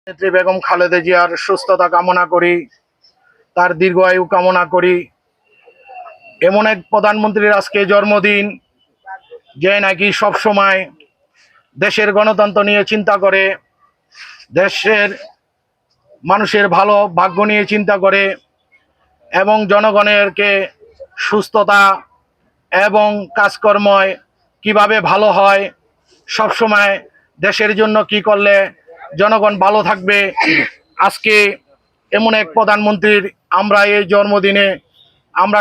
নেত্রী বেগম খালেদা জিয়ার সুস্থতা কামনা করি, তার দীর্ঘায়ু কামনা করি। এমন এক প্রধানমন্ত্রীর আজকে জন্মদিন, যে নাকি সবসময় দেশের গণতন্ত্র নিয়ে চিন্তা করে, দেশের মানুষের ভালো ভাগ্য নিয়ে চিন্তা করে এবং জনগণেরকে সুস্থতা এবং কাজকর্ময় কিভাবে ভালো হয়, সবসময় দেশের জন্য কি করলে জনগণ ভালো থাকবে। আজকে এমন এক প্রধানমন্ত্রীর আমরা এই জন্মদিনে আমরা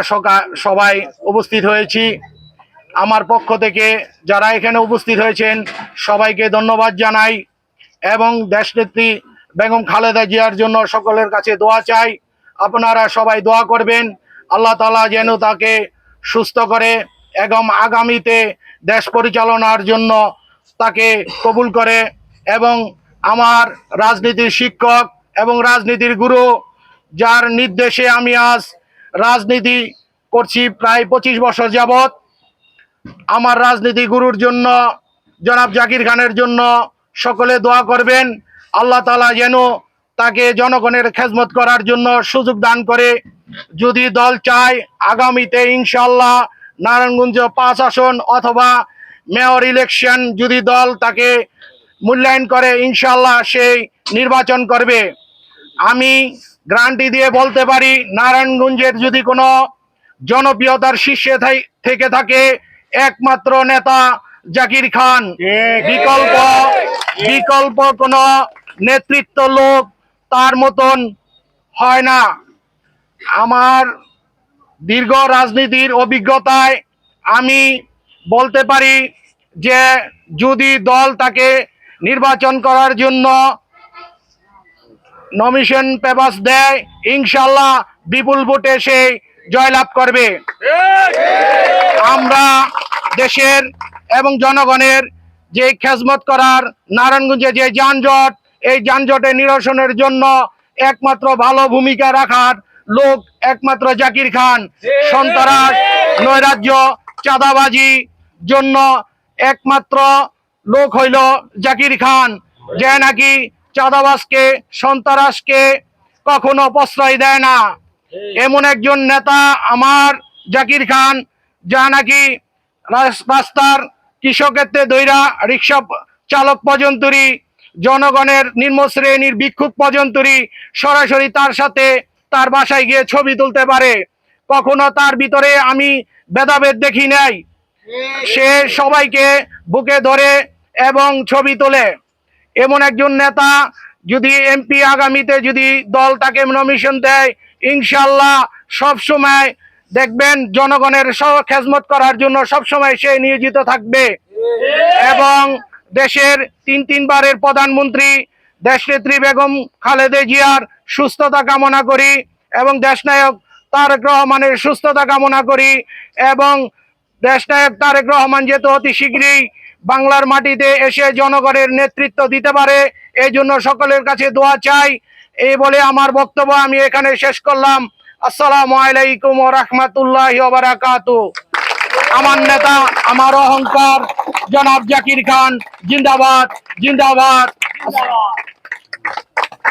সবাই উপস্থিত হয়েছি। আমার পক্ষ থেকে যারা এখানে উপস্থিত হয়েছেন সবাইকে ধন্যবাদ জানাই এবং দেশনেত্রী বেগম খালেদা জিয়ার জন্য সকলের কাছে দোয়া চাই। আপনারা সবাই দোয়া করবেন, আল্লাহ তাআলা যেন তাকে সুস্থ করে এবং আগামীতে দেশ পরিচালনার জন্য তাকে কবুল করে। এবং আমার রাজনীতির শিক্ষক এবং রাজনীতির গুরু, যার নির্দেশে আমি আজ রাজনীতি করছি প্রায় 25 বছর যাবৎ, আমার রাজনীতি গুরুর জন্য জনাব জাকির খানের জন্য সকলে দোয়া করবেন। আল্লাহ তাআলা যেন তাকে জনগণের খেদমত করার জন্য সুযোগ দান করে। যদি দল চায় আগামীতে ইনশাআল্লাহ নারায়ণগঞ্জ 5 আসন অথবা মেয়র ইলেকশন যদি দল তাকে মূল্যায়ন করে, ইনশাআল্লাহ সেই নির্বাচন করবে। আমি গ্যারান্টি দিয়ে বলতে পারি, নারায়ণগঞ্জের যদি কোনো জনপ্রিয়তার শীর্ষে থেকে থাকে একমাত্র নেতা জাকির খান। বিকল্প কোনো নেতৃত্ব লোক তার মতন হয় না। আমার দীর্ঘ রাজনীতির অভিজ্ঞতায় আমি বলতে পারি যে যদি দল তাকে নির্বাচন করার জন্য নমিনেশন পেপারস দেয়, ইনশাআল্লাহ বিপুল ভোটে সে জয়লাভ করবে। আমরা দেশের এবং জনগণের যে খেদমত করার নারায়ণগঞ্জে যে যানজট, এই যানজটের নিরসনের জন্য একমাত্র ভালো ভূমিকা রাখার লোক একমাত্র জাকির খান। সন্ত্রাস, নৈরাজ্য, চাঁদাবাজি জন্য একমাত্র লোক হইল জাকির খান, যে নাকি চাঁদাবাজকে সন্ত্রাসকে কখনো প্রশ্রয় দেয় না। এমন একজন নেতা আমার জাকির খান, যা নাকি রাস্তার কৃষকের দৈরা রিক্সা চালক পর্যন্তই, জনগণের নিম্ন শ্রেণীর ভিক্ষুক পর্যন্তই সরাসরি তার সাথে তার বাসায় গিয়ে ছবি তুলতে পারে। কখনো তার ভিতরে আমি ভেদাভেদ দেখি নাই। সে সবাইকে বুকে ধরে এবং ছবি তোলে। এমন একজন নেতা যদি এমপি আগামীতে যদি দল তাকে নমিনেশন দেয়, ইনশাআল্লাহ সব সময় দেখবেন জনগণের খেদমত করার জন্য সব সময় সে নিয়োজিত থাকবে। এবং দেশের তিনবারের প্রধানমন্ত্রী দেশনেত্রী বেগম খালেদা জিয়ার সুস্থতা কামনা করি এবং দেশনায়ক তারেক রহমানের সুস্থতা কামনা করি। এবং দেশনায়ক তারেক রহমান যেহেতু অতি শীঘ্রই বাংলার মাটিতে এসে জনগণের নেতৃত্ব দিতে পারে, এই জন্য সকলের কাছে দোয়া চাই। এই বলে আমার বক্তব্য আমি এখানে শেষ করলাম। আসসালামু আলাইকুম ওয়া রাহমাতুল্লাহি ওয়া বারাকাতুহু। আমার নেতা, আমার অহংকার জনাব জাকির খান জিন্দাবাদ, জিন্দাবাদ।